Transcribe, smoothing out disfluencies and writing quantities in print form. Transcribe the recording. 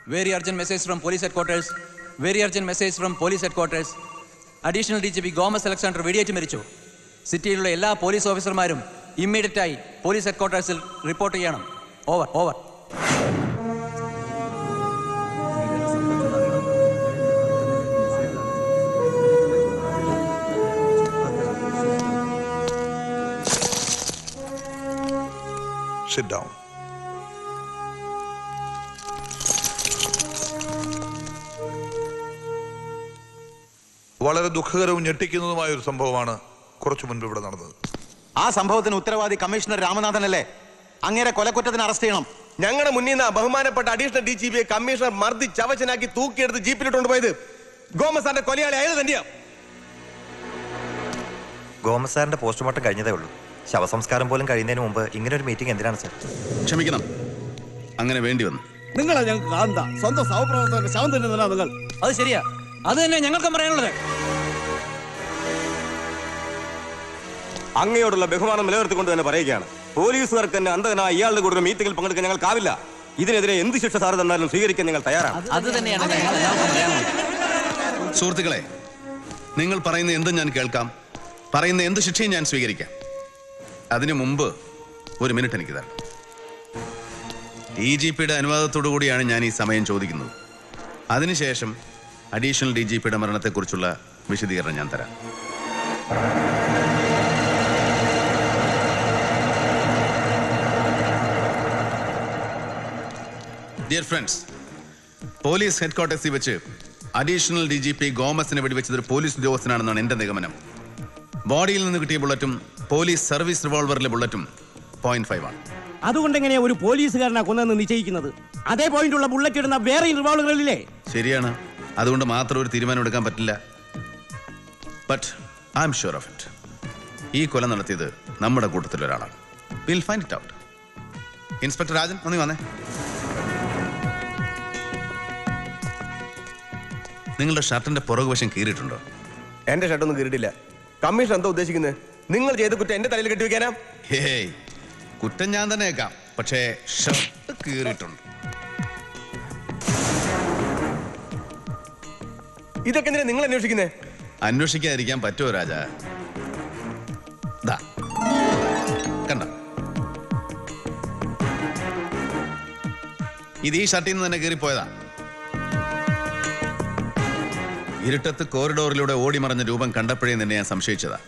Very urgent message from police headquarters. Very urgent message from police headquarters. Additional DGP Gomez Alexander വെടിയേറ്റ് മരിച്ചു. സിറ്റിയിലുള്ള എല്ലാ police ഓഫീസർമാരും immediate ആയി police ഹെഡ്ക്വാർട്ടേഴ്സിൽ report ചെയ്യണം. Over over. Sit down. വളരെ ദുഃഖകരവും ഞെട്ടിക്കുന്നതുമായ ഒരു സംഭവമാണ് കുറച്ചു മുൻപ് ഇവിടെ നടന്നത്. ആ സംഭവത്തിന് ഉത്തരവാദി കമ്മീഷണർ രാമനാഥനല്ലേ? അങ്ങേരെ കൊലക്കുറ്റത്തിന് അറസ്റ്റ് ചെയ്യണം. ഞങ്ങളുടെ മുന്നിൽ നിന്ന് ബഹുമാനപ്പെട്ട അഡീഷണൽ DGP കമ്മീഷണർ മർദ്ദി ചവച്ചനാക്കി തൂക്കിയെടുത്ത് ജീപ്പിലിട്ടുകൊണ്ട് പോയത് ഗോമസ് സാറിന്റെ കൊലയാളി അയാൾ തന്നെയാണ്. ഗോമസ് സാറിന്റെ പോസ്റ്റ്മോർട്ടം കഴിഞ്ഞതേ ഉള്ളൂ. ശവസംസ്കാരം പോലും കഴിയുന്നതിന് മുമ്പ് ഇങ്ങനെ ഒരു മീറ്റിംഗ് എന്തിനാണ് സാർ? ക്ഷമിക്കണം, അങ്ങനെ വേണ്ടി വന്നു. നിങ്ങളെ ഞങ്ങൾക്ക് കാന്ത സ്വന്തം സഹപ്രവർത്തകരുടെ ശവം തന്നെയല്ല നിങ്ങൾ. അത് ശരിയാ, അത് തന്നെ ഞങ്ങൾക്കും പറയാനുള്ളത്. അങ്ങയോടുള്ള ബഹുമാനം നിലനിർത്തിക്കൊണ്ട് തന്നെ പറയുകയാണ്, പോലീസുകാർക്ക് തന്നെ അന്ധനായ ഇയാളുടെ കൂടെ ഒരു മീറ്റിംഗിൽ പങ്കെടുക്കാൻ ഞങ്ങൾക്കാവില്ല. ഇതിനെതിരെ എന്ത് ശിക്ഷ സാറ് തന്നാലും സ്വീകരിക്കാൻ ഞങ്ങൾ തയ്യാറാണ്. അത് തന്നെയാണ് സുഹൃത്തുക്കളെ, നിങ്ങൾ പറയുന്ന എന്തും ഞാൻ കേൾക്കാം, പറയുന്ന എന്ത് ശിക്ഷയും ഞാൻ സ്വീകരിക്കാം. അതിനു മുമ്പ് ഒരു മിനിറ്റ് എനിക്ക് തരണം. DGPയുടെ അനുവാദത്തോടു കൂടിയാണ് ഞാൻ ഈ സമയം ചോദിക്കുന്നത്. അതിനുശേഷം അഡീഷണൽ DGPയുടെ മരണത്തെക്കുറിച്ചുള്ള വിശദീകരണം ഞാൻ തരാം. ഡിയർ ഫ്രണ്ട്സ്, പോലീസ് ഹെഡ്ക്വാർട്ടേഴ്സിൽ വെച്ച് അഡീഷണൽ DGP ഗോമസിനെ വെടിവെച്ചത് ഒരു പോലീസ് ഉദ്യോഗസ്ഥനാണെന്നാണ് എൻ്റെ നിഗമനം. ബോഡിയിൽ നിന്ന് കിട്ടിയ ബുള്ളറ്റും പോലീസ് സർവീസ് റിവോൾവറിലെ ബുള്ളറ്റും 0.5 ആണ്. അതുകൊണ്ട് എങ്ങനെയാ ഒരു പോലീസുകാരനാ കൊന്നെന്ന് നിശ്ചയിക്കുന്നത്? അതേ പോയിന്റുള്ള ബുള്ളറ്റ് ഇടുന്ന വേറെ റിവോൾവറുകളില്ലേ? ശരിയാണ്, അതുകൊണ്ട് മാത്രം ഒരു തീരുമാനം എടുക്കാൻ പറ്റില്ല. But I'm sure of it. ഈ കൊല നടത്തിയത് നമ്മുടെ കൂട്ടത്തിലൊരാളാണ്. Will find it out. Inspector Rajan, ഒന്ന് വന്നേ. നിങ്ങളുടെ ഷർട്ടിന്റെ പുറകുവശം കീറിയിട്ടുണ്ടോ? എന്റെ ഷർട്ടൊന്നും കീറിയിട്ടില്ല. കമ്മീഷൻ എന്താ ഉദ്ദേശിക്കുന്നത്? നിങ്ങൾ ചെയ്ത കുറ്റം എന്റെ തലയിൽ കെട്ടിവെക്കാനാ? ഹേയ്, കുറ്റം ഞാൻ തന്നെ കേൾക്കാം, പക്ഷേ ഷർട്ട് കീറിയിട്ടുണ്ട്. ഇതൊക്കെ എന്തിനാ നിങ്ങൾ അന്വേഷിക്കുന്നേ? അന്വേഷിക്കാതിരിക്കാൻ പറ്റുമോ രാജ? കണ്ട, ഇത് ഈ ഷർട്ടിൽ നിന്ന് തന്നെ കീറിപ്പോയതാ. ഇരുട്ടത്ത് കോറിഡോറിലൂടെ ഓടിമറഞ്ഞ രൂപം കണ്ടപ്പോഴേ നിന്നെ ഞാൻ സംശയിച്ചതാ.